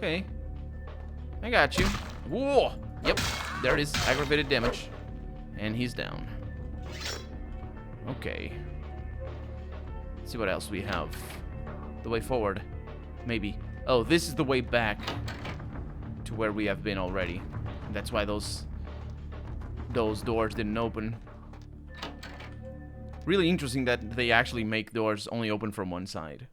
Okay. I got you. Whoa! Yep, there it is. Aggravated damage. And he's down. Okay. Let's see what else we have. The way forward. Maybe. Oh, this is the way back to where we have been already. That's why those doors didn't open. Really interesting that they actually make doors only open from one side.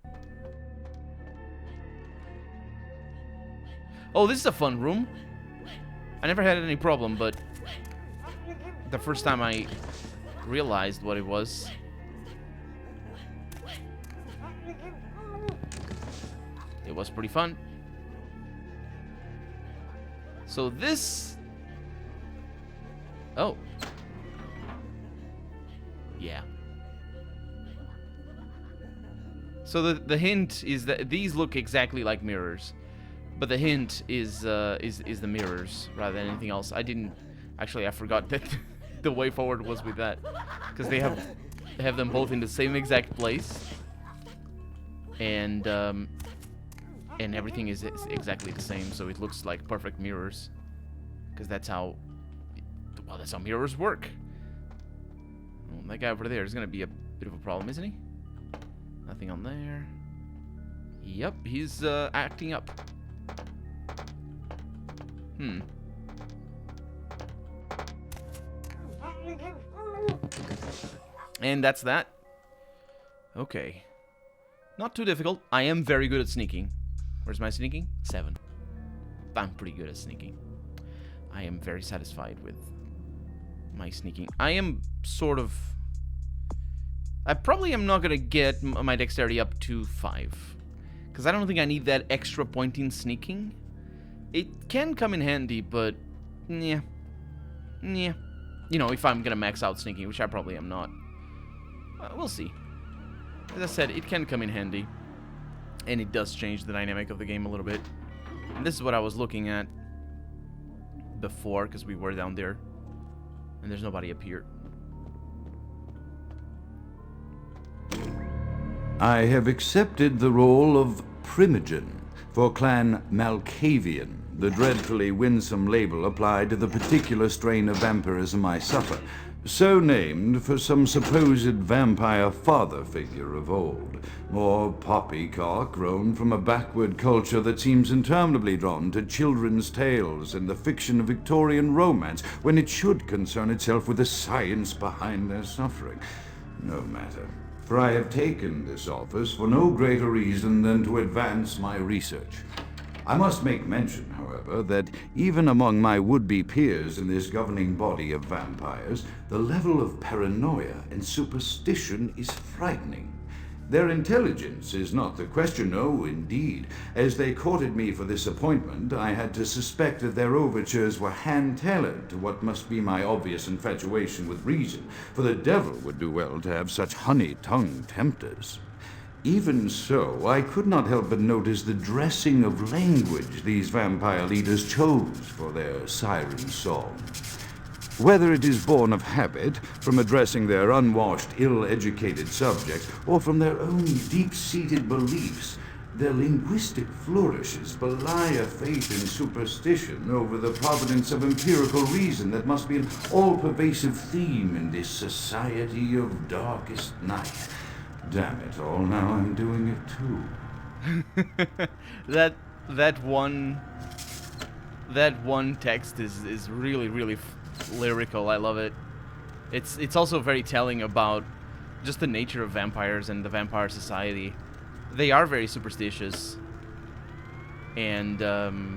Oh, this is a fun room. I never had any problem, but the first time I realized what it was. It was pretty fun. So this... Oh. Yeah. So the hint is that these look exactly like mirrors. But the hint is the mirrors rather than anything else. I didn't... Actually, I forgot that the way forward was with that. Because they have them both in the same exact place. And everything is exactly the same, so it looks like perfect mirrors. Because that's how... Well, that's how mirrors work. Well, that guy over there is going to be a bit of a problem, isn't he? Nothing on there. Yep, he's acting up. And that's that. Okay. Not too difficult. I am very good at sneaking. Where's my sneaking? 7. I'm pretty good at sneaking. I am very satisfied with my sneaking. I am sort of... I probably am not going to get my dexterity up to 5. Because I don't think I need that extra point in sneaking. It can come in handy, but... Yeah. Yeah. You know, if I'm going to max out sneaking, which I probably am not. We'll see. As I said, it can come in handy. And it does change the dynamic of the game a little bit. And this is what I was looking at before, because we were down there. And there's nobody up here. I have accepted the role of Primogen for Clan Malkavian, the dreadfully winsome label applied to the particular strain of vampirism I suffer, so named for some supposed vampire father figure of old, or poppycock grown from a backward culture that seems interminably drawn to children's tales and the fiction of Victorian romance, when it should concern itself with the science behind their suffering. No matter. For I have taken this office for no greater reason than to advance my research. I must make mention, however, that even among my would-be peers in this governing body of vampires, the level of paranoia and superstition is frightening. Their intelligence is not the question, no, indeed. As they courted me for this appointment, I had to suspect that their overtures were hand-tailored to what must be my obvious infatuation with reason, for the devil would do well to have such honey-tongued tempters. Even so, I could not help but notice the dressing of language these vampire leaders chose for their siren song. Whether it is born of habit, from addressing their unwashed, ill-educated subjects, or from their own deep-seated beliefs, their linguistic flourishes belie a faith in superstition over the providence of empirical reason that must be an all-pervasive theme in this society of darkest night. Damn it all, now I'm doing it too. that one text is really lyrical. I love it. It's also very telling about just the nature of vampires and the vampire society. They are very superstitious, and the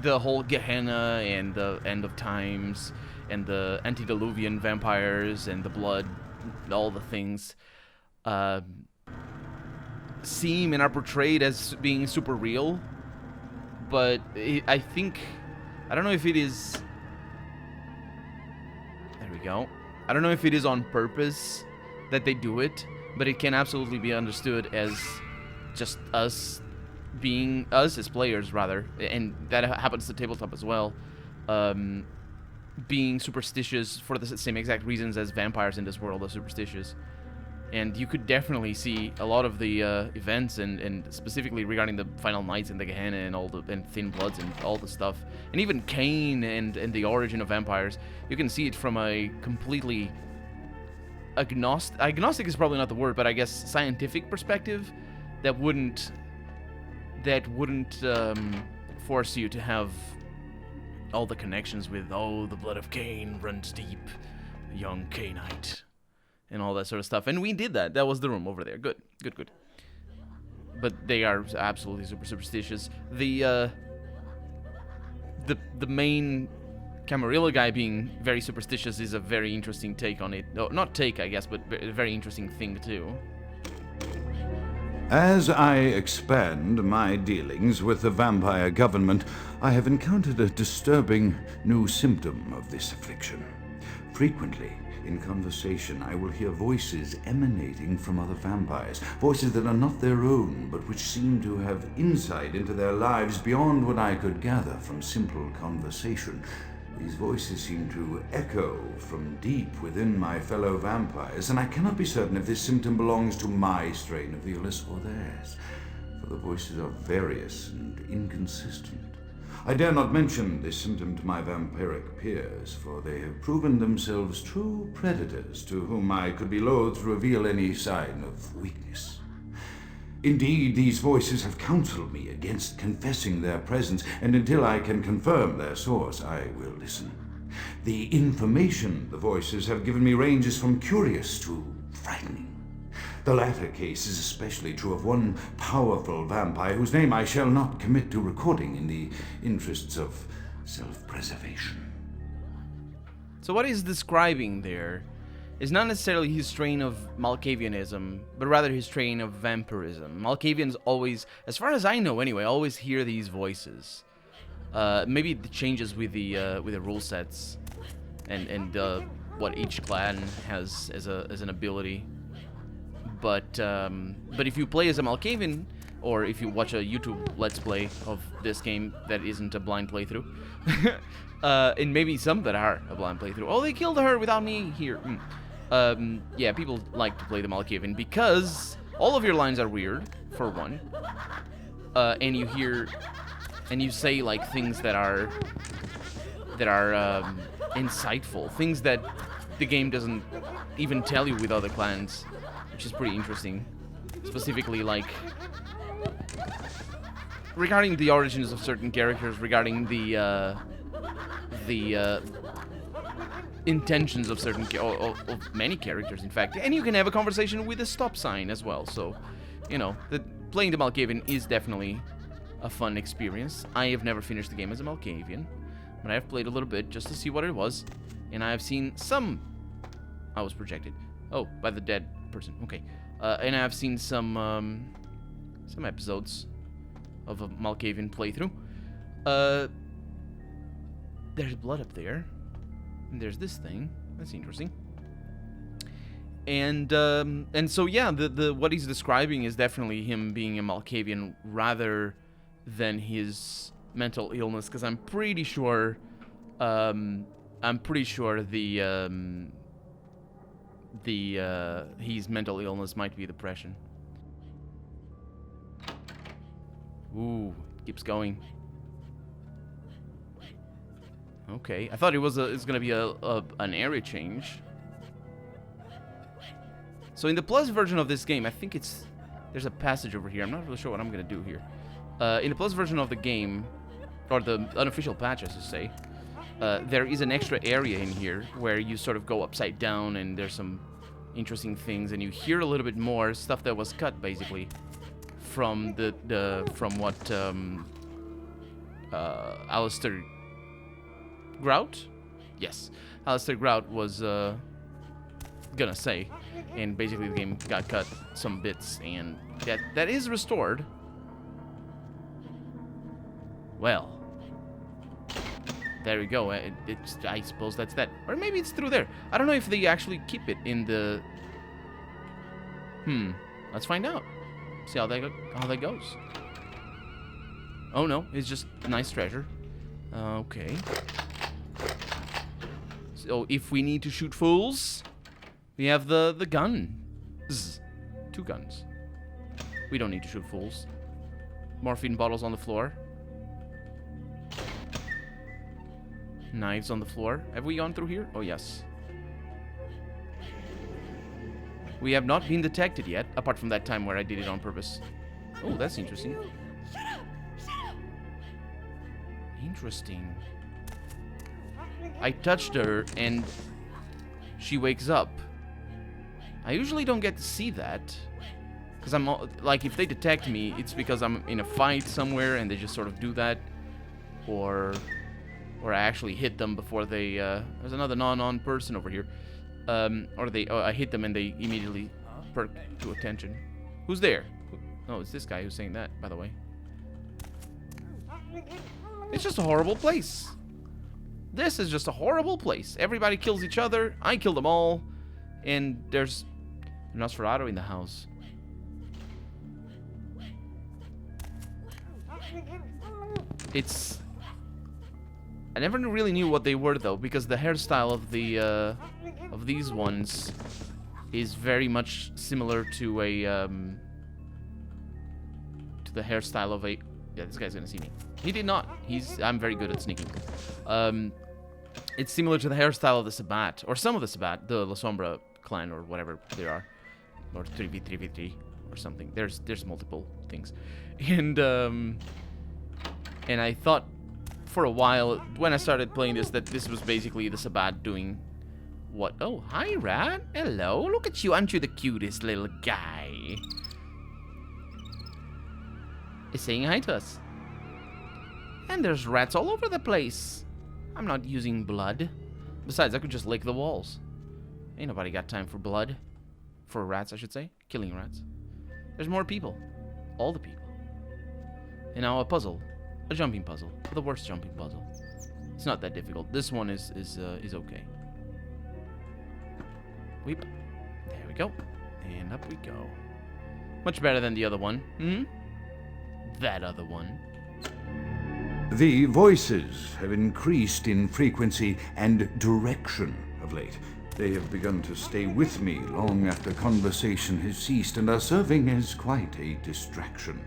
whole Gehenna and the end of times and the antediluvian vampires and the blood, all the things seem and are portrayed as being super real, but I don't know if it is... There we go. I don't know if it is on purpose that they do it, but it can absolutely be understood as just us as players, rather, and that happens to Tabletop as well, being superstitious for the same exact reasons as vampires in this world are superstitious. And you could definitely see a lot of the events, and specifically regarding the final nights and the Gehenna and all the Thin Bloods and all the stuff, and even Cain and the origin of vampires. You can see it from a completely agnostic is probably not the word, but I guess scientific perspective that wouldn't force you to have all the connections with, oh, the blood of Cain runs deep, young Cainite, and all that sort of stuff. And we did that. That was the room over there. Good. But they are absolutely super superstitious. The main Camarilla guy being very superstitious is a very interesting take on it. No, not take, I guess, but a very interesting thing too. As I expand my dealings with the vampire government, I have encountered a disturbing new symptom of this affliction. Frequently, in conversation, I will hear voices emanating from other vampires, voices that are not their own, but which seem to have insight into their lives beyond what I could gather from simple conversation. These voices seem to echo from deep within my fellow vampires, and I cannot be certain if this symptom belongs to my strain of the illness or theirs, for the voices are various and inconsistent. I dare not mention this symptom to my vampiric peers, for they have proven themselves true predators to whom I could be loath to reveal any sign of weakness. Indeed, these voices have counseled me against confessing their presence, and until I can confirm their source, I will listen. The information the voices have given me ranges from curious to frightening. The latter case is especially true of one powerful vampire whose name I shall not commit to recording in the interests of self-preservation. So what he's describing there is not necessarily his strain of Malkavianism, but rather his strain of vampirism. Malkavians always, as far as I know anyway, always hear these voices. Maybe it changes with the rule sets and what each clan has as an ability. But if you play as a Malkavian, or if you watch a YouTube Let's Play of this game that isn't a blind playthrough, and maybe some that are a blind playthrough. Oh, they killed her without me here. Yeah, people like to play the Malkavian because all of your lines are weird, for one. And you hear, and you say like things that are insightful, things that the game doesn't even tell you with other clans, which is pretty interesting. Specifically, like regarding the origins of certain characters, regarding the intentions of certain of many characters, in fact. And you can have a conversation with a stop sign as well. So, you know, playing the Malkavian is definitely a fun experience. I have never finished the game as a Malkavian, but I have played a little bit just to see what it was, and I have seen some. I was projected. Oh, by the dead person. Okay, and I have seen some episodes of a Malkavian playthrough. There's blood up there. And there's this thing. That's interesting. And so yeah, the what he's describing is definitely him being a Malkavian rather than his mental illness, because I'm pretty sure his mental illness might be depression. Ooh, keeps going. Okay, I thought it was gonna be an area change. So in the Plus version of this game, I think there's a passage over here. I'm not really sure what I'm gonna do here. In the Plus version of the game, or the unofficial patch, as you say, there is an extra area in here where you sort of go upside down, and there's some interesting things, and you hear a little bit more stuff that was cut basically from from what Alistair Grout? Yes. Alistair Grout was gonna say. And basically the game got cut some bits, and that is restored. Well. There we go. I suppose that's that. Or maybe it's through there. I don't know if they actually keep it in the... Let's find out. See how that goes. Oh no, it's just nice treasure. Okay. So if we need to shoot fools, we have the gun. Zzz. 2 guns. We don't need to shoot fools. Morphine bottles on the floor. Knives on the floor. Have we gone through here? Oh, yes. We have not been detected yet, apart from that time where I did it on purpose. Oh, that's interesting. Interesting. I touched her and she wakes up. I usually don't get to see that. Because I'm, like, if they detect me, it's because I'm in a fight somewhere and they just sort of do that. Or I actually hit them before they, there's another non-on person over here. Or I hit them and they immediately perk to attention. Who's there? Oh, it's this guy who's saying that, by the way. It's just a horrible place. This is just a horrible place. Everybody kills each other. I kill them all. And there's Nosferatu in the house. It's... I never really knew what they were, though, because the hairstyle of the of these ones is very much similar to a to the hairstyle of a... Yeah, this guy's gonna see me. He did not. I'm very good at sneaking. It's similar to the hairstyle of the Sabbat, or some of the Sabbat, the La Sombra clan, or whatever they are, or 3v3v3 or something. There's multiple things, and I thought for a while when I started playing this that this was basically the Sabbat doing what? Oh, hi, Rat. Hello. Look at you. Aren't you the cutest little guy? He's saying hi to us. And there's rats all over the place. I'm not using blood. Besides, I could just lick the walls. Ain't nobody got time for blood. For rats, I should say. Killing rats. There's more people. All the people. And now a puzzle. A jumping puzzle. The worst jumping puzzle. It's not that difficult. This one is okay. Weep. There we go. And up we go. Much better than the other one. Hmm? That other one. The voices have increased in frequency and direction of late. They have begun to stay with me long after conversation has ceased and are serving as quite a distraction.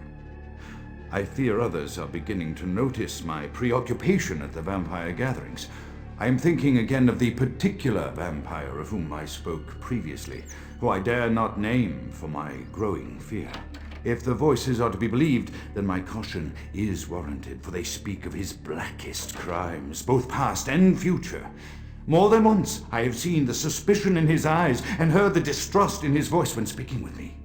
I fear others are beginning to notice my preoccupation at the vampire gatherings. I am thinking again of the particular vampire of whom I spoke previously, who I dare not name for my growing fear. If the voices are to be believed, then my caution is warranted, for they speak of his blackest crimes, both past and future. More than once I have seen the suspicion in his eyes and heard the distrust in his voice when speaking with me.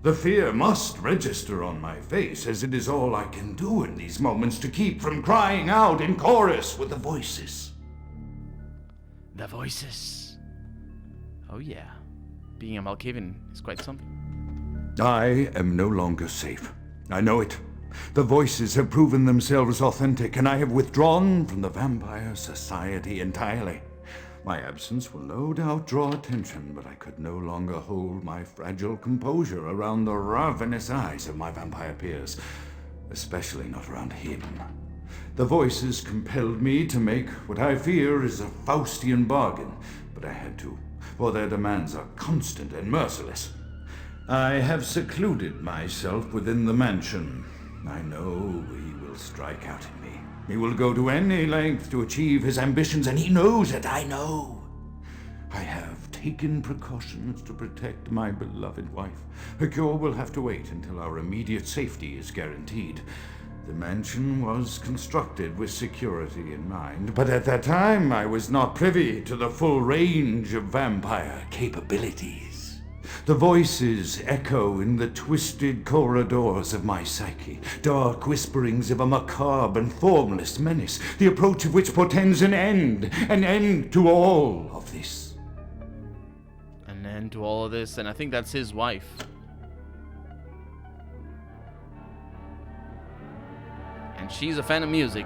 The fear must register on my face, as it is all I can do in these moments to keep from crying out in chorus with the voices. The voices. Oh yeah. Being a Malkavian is quite something. I am no longer safe. I know it. The voices have proven themselves authentic, and I have withdrawn from the Vampire Society entirely. My absence will no doubt draw attention, but I could no longer hold my fragile composure around the ravenous eyes of my vampire peers, especially not around him. The voices compelled me to make what I fear is a Faustian bargain, but I had to, for their demands are constant and merciless. I have secluded myself within the mansion. I know he will strike out at me. He will go to any length to achieve his ambitions, and he knows it, I know. I have taken precautions to protect my beloved wife. Her cure will have to wait until our immediate safety is guaranteed. The mansion was constructed with security in mind, but at that time I was not privy to the full range of vampire capabilities. The voices echo in the twisted corridors of my psyche, dark whisperings of a macabre and formless menace, the approach of which portends an end to all of this. An end to all of this, and I think that's his wife. And she's a fan of music.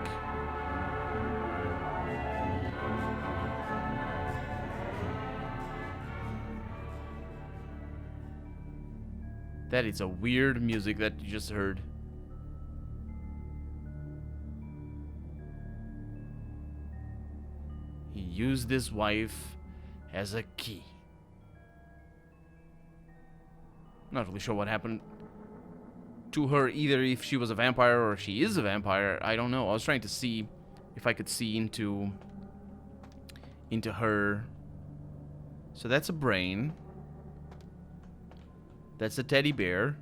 That is a weird music that you just heard. He used his wife as a key. Not really sure what happened to her, either if she was a vampire or if she is a vampire. I don't know. I was trying to see if I could see into her. So that's a brain. That's a teddy bear.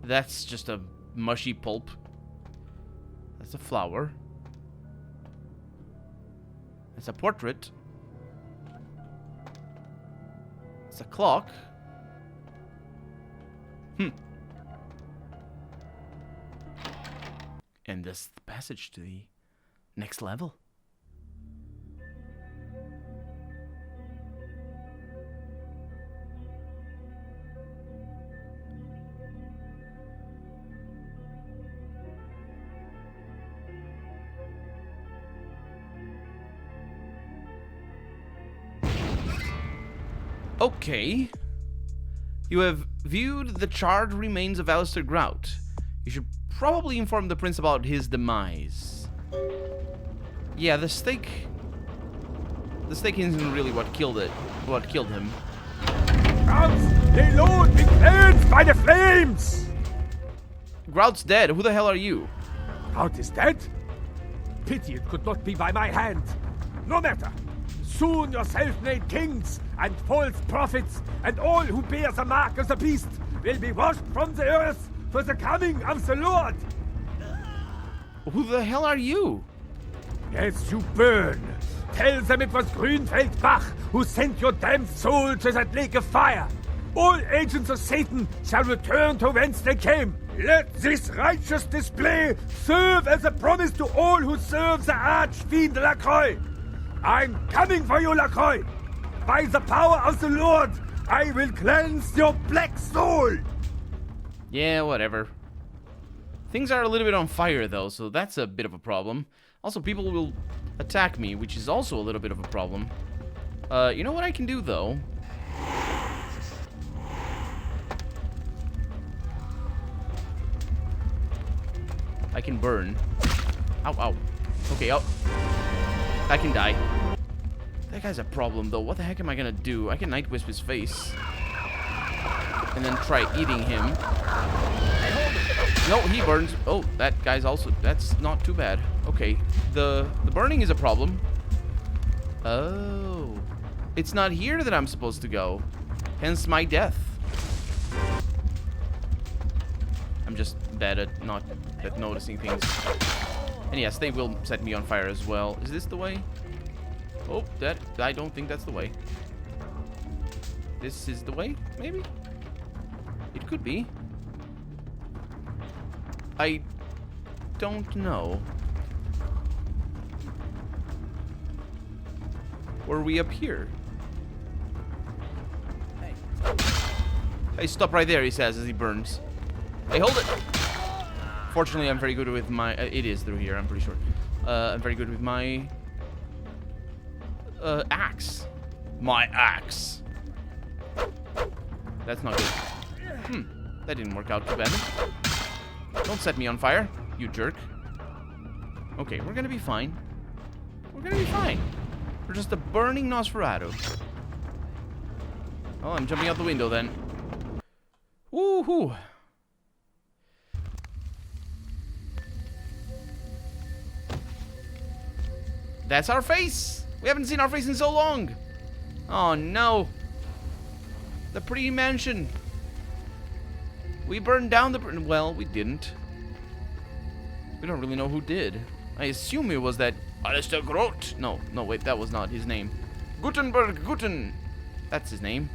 That's just a mushy pulp. That's a flower. That's a portrait. It's a clock. And this is the passage to the next level. Okay. You have viewed the charred remains of Alistair Grout. You should probably inform the prince about his demise. Yeah, the stake isn't really what killed him. Grout, they load be cleansed by the flames! Grout's dead. Who the hell are you? Grout is dead? Pity it could not be by my hand. No matter. Soon your self-made kings and false prophets and all who bear the mark of the beast will be washed from the earth for the coming of the Lord. Who the hell are you? Yes, you burn. Tell them it was Grünfeld Bach who sent your damned soul to that lake of fire. All agents of Satan shall return to whence they came. Let this righteous display serve as a promise to all who serve the archfiend LaCroix. I'm coming for you, LaCroix. By the power of the Lord, I will cleanse your black soul. Yeah, whatever. Things are a little bit on fire, though, so that's a bit of a problem. Also, people will attack me, which is also a little bit of a problem. You know what I can do, though? I can burn. Ow, ow. Okay, I can die. That guy's a problem, though. What the heck am I gonna do? I can Night Wisp his face. And then try eating him. No, he burns. Oh, that guy's also... That's not too bad. Okay, the burning is a problem. Oh. It's not here that I'm supposed to go. Hence my death. I'm just bad at noticing things. And yes, they will set me on fire as well. Is this the way? Oh, I don't think that's the way. This is the way, maybe? It could be. I don't know. Were we up here? Hey, stop right there, he says as he burns. Hey, hold it! Fortunately, I'm very good with my... it is through here, I'm pretty sure. I'm very good with my... axe. My axe. That's not good. That didn't work out too badly. Don't set me on fire, you jerk. Okay, we're gonna be fine. We're gonna be fine. We're just a burning Nosferatu. Oh, I'm jumping out the window then. Woohoo! That's our face! We haven't seen our face in so long! Oh no! The pretty mansion! We burned down the... Well, we didn't. We don't really know who did. I assume it was that... Alistair Grout! No, wait, that was not his name. Gutenberg Guten! That's his name.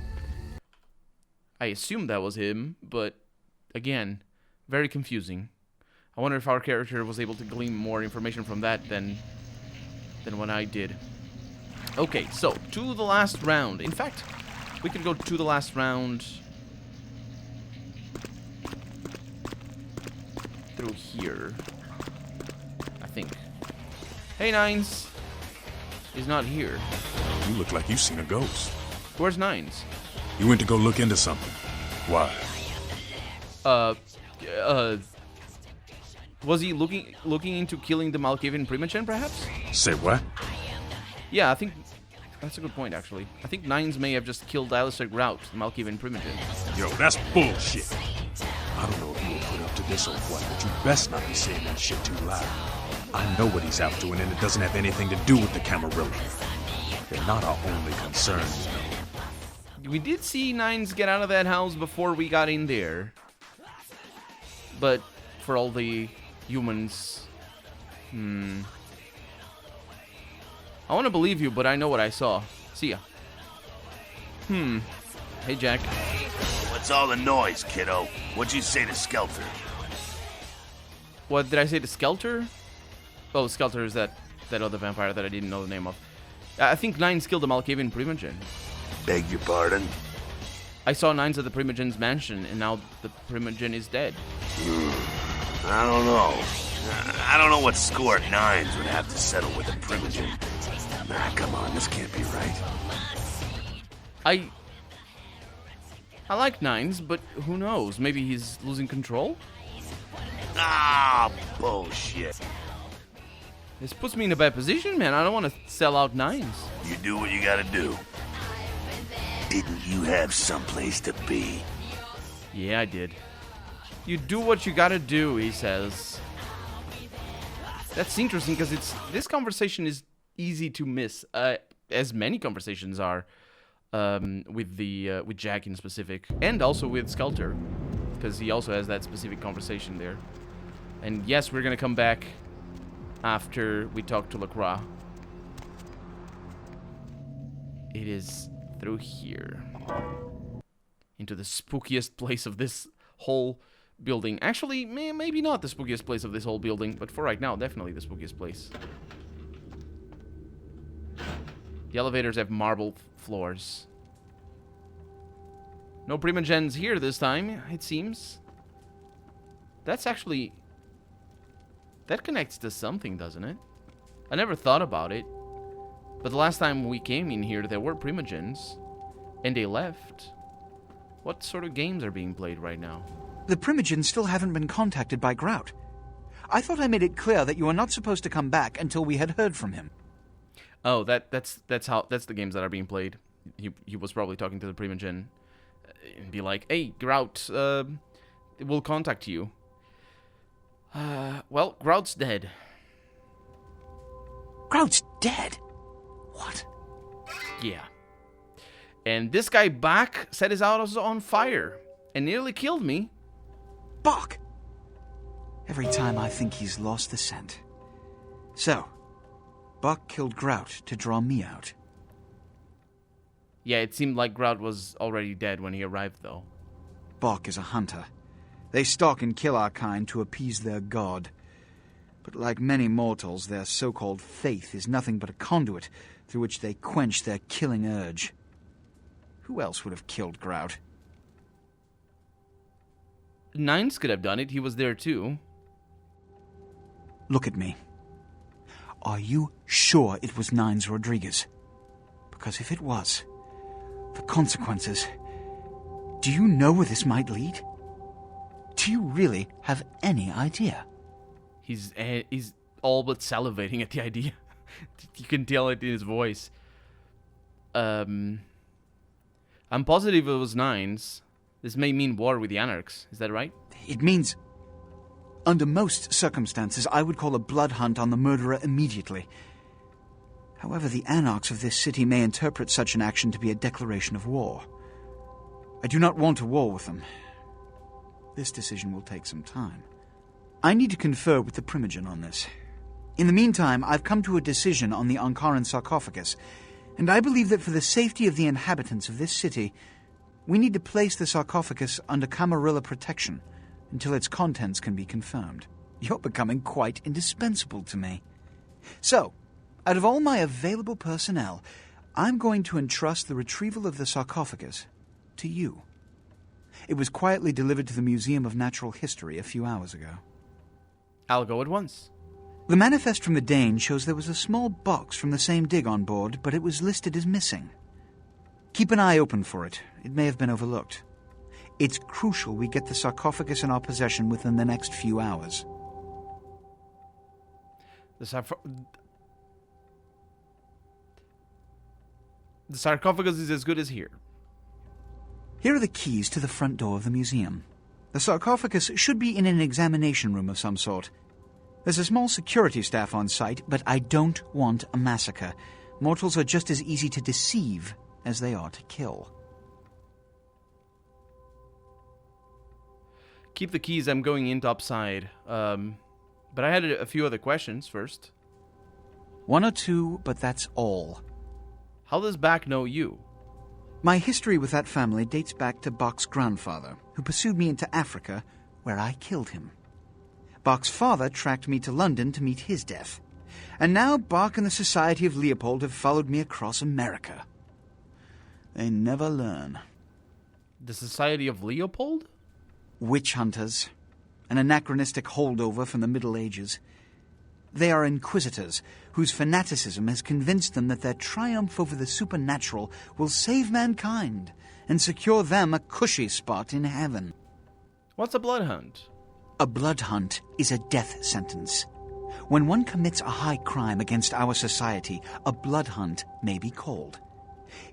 I assumed that was him, but... Again, very confusing. I wonder if our character was able to glean more information from that than what I did. Okay, so, to the last round. In fact, we could go to the last round... through here. I think. Hey, Nines! He's not here. You look like you've seen a ghost. Where's Nines? You went to go look into something. Why? Was he looking into killing the Malkavian Primogen, perhaps? Say what? Yeah, I think That's a good point, actually. I think Nines may have just killed Alistair Grout, the Malkavian Primogen. Yo, that's bullshit. I don't know if you will put up to this old one, but you best not be saying that shit too loud. I know what he's out doing, and it doesn't have anything to do with the Camarilla. They're not our only concern, you know. We did see Nines get out of that house before we got in there. But for all the humans... I want to believe you, but I know what I saw. See ya. Hey, Jack. What's all the noise, kiddo? What'd you say to Skelter? What did I say to Skelter? Oh, Skelter is that other vampire that I didn't know the name of. I think Nines killed the Malkavian Primogen. Beg your pardon? I saw Nines at the Primogen's mansion, and now the Primogen is dead. I don't know. I don't know what score Nines would have to settle with a Primogen. Nah, come on, this can't be right. I like Nines, but who knows? Maybe he's losing control? Ah, bullshit. This puts me in a bad position, man. I don't want to sell out Nines. You do what you gotta do. Didn't you have someplace to be? Yeah, I did. You do what you gotta do, he says. That's interesting because this conversation is easy to miss, as many conversations are with Jack in specific, and also with Skelter, because he also has that specific conversation there. And yes, we're gonna come back after we talk to LaCroix. It is through here into the spookiest place of this whole building. Actually, maybe not the spookiest place of this whole building, but for right now, definitely the spookiest place. The elevators have marble floors. No Primogens here this time, it seems. That's actually... that connects to something, doesn't it? I never thought about it. But the last time we came in here, there were Primogens. And they left. What sort of games are being played right now? The Primogens still haven't been contacted by Grout. I thought I made it clear that you were not supposed to come back until we had heard from him. Oh, that's the games that are being played. He was probably talking to the Primogen and be like, "Hey, Grout, we'll contact you." Well, Grout's dead. Grout's dead? What? Yeah. And this guy Bach set his house on fire and nearly killed me. Bach! Every time I think he's lost the scent. So, Bach killed Grout to draw me out. Yeah, it seemed like Grout was already dead when he arrived, though. Bach is a hunter. They stalk and kill our kind to appease their god. But like many mortals, their so-called faith is nothing but a conduit through which they quench their killing urge. Who else would have killed Grout? Nines could have done it. He was there, too. Look at me. Are you sure it was Nines Rodriguez? Because if it was, the consequences... Do you know where this might lead? Do you really have any idea? He's all but salivating at the idea. You can tell it in his voice. I'm positive it was Nines. This may mean war with the Anarchs. Is that right? It means... Under most circumstances, I would call a blood hunt on the murderer immediately. However, the Anarchs of this city may interpret such an action to be a declaration of war. I do not want a war with them. This decision will take some time. I need to confer with the Primogen on this. In the meantime, I've come to a decision on the Ankaran sarcophagus, and I believe that for the safety of the inhabitants of this city, we need to place the sarcophagus under Camarilla protection until its contents can be confirmed. You're becoming quite indispensable to me. So, out of all my available personnel, I'm going to entrust the retrieval of the sarcophagus to you. It was quietly delivered to the Museum of Natural History a few hours ago. I'll go at once. The manifest from the Dane shows there was a small box from the same dig on board, but it was listed as missing. Keep an eye open for it. It may have been overlooked. It's crucial we get the sarcophagus in our possession within the next few hours. The sarcophagus is as good as here. Here are the keys to the front door of the museum. The sarcophagus should be in an examination room of some sort. There's a small security staff on site, but I don't want a massacre. Mortals are just as easy to deceive as they are to kill. Keep the keys, I'm going in topside. But I had a few other questions first. One or two, but that's all. How does Bach know you? My history with that family dates back to Bach's grandfather, who pursued me into Africa, where I killed him. Bach's father tracked me to London to meet his death. And now Bach and the Society of Leopold have followed me across America. They never learn. The Society of Leopold? Witch hunters. An anachronistic holdover from the Middle Ages. They are inquisitors, whose fanaticism has convinced them that their triumph over the supernatural will save mankind and secure them a cushy spot in heaven. What's a blood hunt? A blood hunt is a death sentence. When one commits a high crime against our society, a blood hunt may be called.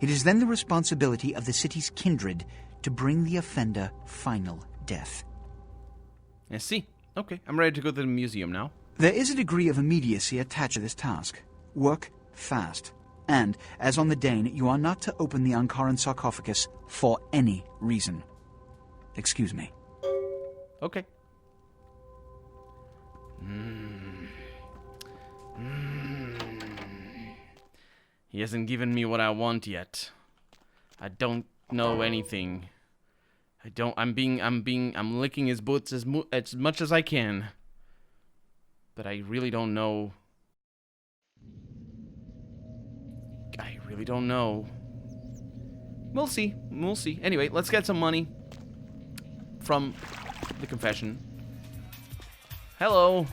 It is then the responsibility of the city's kindred to bring the offender final death. I see. Okay, I'm ready to go to the museum now. There is a degree of immediacy attached to this task. Work fast. And, as on the Dane, you are not to open the Ankaran sarcophagus for any reason. Excuse me. Okay. He hasn't given me what I want yet. I don't know anything. I'm licking his boots as much as I can. But I really don't know. I really don't know. We'll see. We'll see. Anyway, let's get some money from the confession. Hello.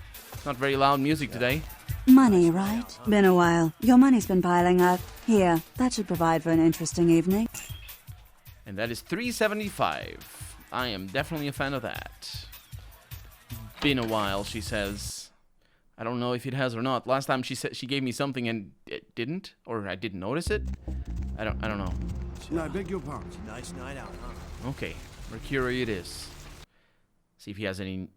Not very loud music today. Money, right? Been a while. Your money's been piling up. Here, that should provide for an interesting evening. And that is $3.75. I am definitely a fan of that. Been a while, she says. I don't know if it has or not. Last time she said she gave me something and it didn't, or I didn't notice it. I don't know. No, I beg your pardon. Nice night out, huh? Okay, Mercurio it is. See if he has any,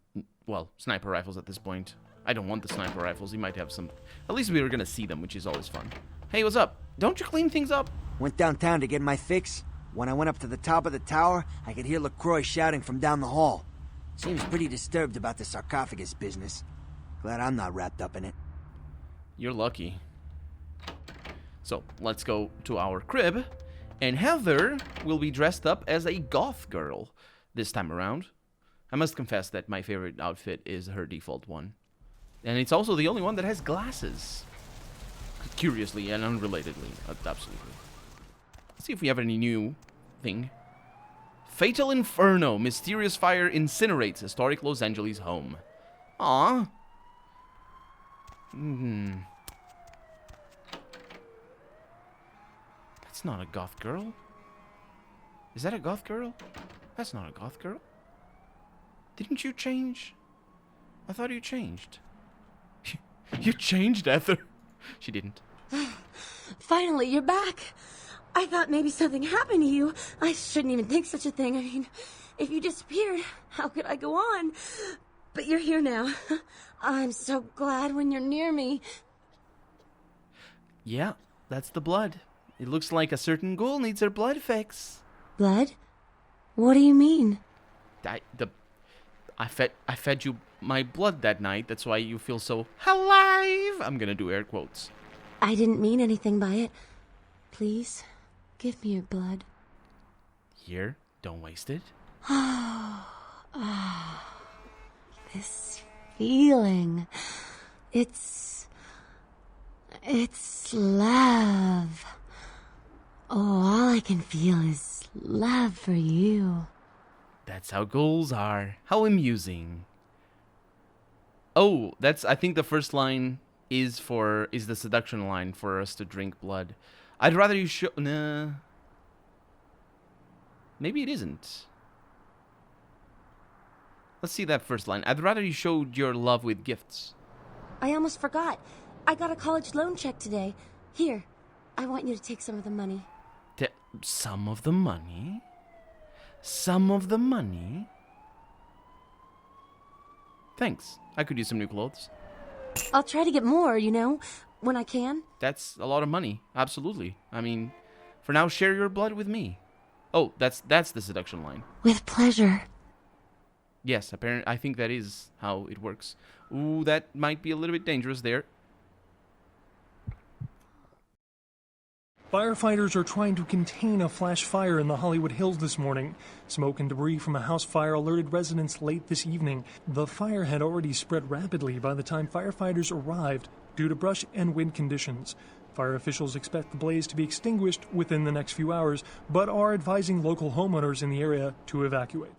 well, sniper rifles at this point. I don't want the sniper rifles. He might have some. At least we were gonna see them, which is always fun. Hey, what's up? Don't you clean things up? Went downtown to get my fix. When I went up to the top of the tower, I could hear LaCroix shouting from down the hall. Seems pretty disturbed about the sarcophagus business. Glad I'm not wrapped up in it. You're lucky. So, let's go to our crib. And Heather will be dressed up as a goth girl this time around. I must confess that my favorite outfit is her default one. And it's also the only one that has glasses. Curiously and unrelatedly. Absolutely. Let's see if we have any new thing. Fatal Inferno. Mysterious fire incinerates historic Los Angeles home. Aww. That's not a goth girl. Is that a goth girl? That's not a goth girl. Didn't you change? I thought you changed. You changed, Heather. She didn't. Finally, you're back. I thought maybe something happened to you. I shouldn't even think such a thing. I mean, if you disappeared, how could I go on? But you're here now. I'm so glad when you're near me. Yeah, that's the blood. It looks like a certain ghoul needs her blood fix. Blood? What do you mean? I fed you my blood that night. That's why you feel so alive. I'm gonna do air quotes. I didn't mean anything by it. Please, give me your blood. Here, don't waste it. This feeling. It's love. Oh, all I can feel is love for you. That's how ghouls are. How amusing. Oh, I think the first line is the seduction line for us to drink blood. I'd rather you show. Nah. Maybe it isn't. Let's see that first line. I'd rather you showed your love with gifts. I almost forgot. I got a college loan check today. Here, I want you to take some of the money. Some of the money? Some of the money? Thanks. I could use some new clothes. I'll try to get more, you know, when I can. That's a lot of money. Absolutely. I mean, for now, share your blood with me. Oh, that's the seduction line. With pleasure. Yes, apparently, I think that is how it works. Ooh, that might be a little bit dangerous there. Firefighters are trying to contain a flash fire in the Hollywood Hills this morning. Smoke and debris from a house fire alerted residents late this evening. The fire had already spread rapidly by the time firefighters arrived due to brush and wind conditions. Fire officials expect the blaze to be extinguished within the next few hours, but are advising local homeowners in the area to evacuate.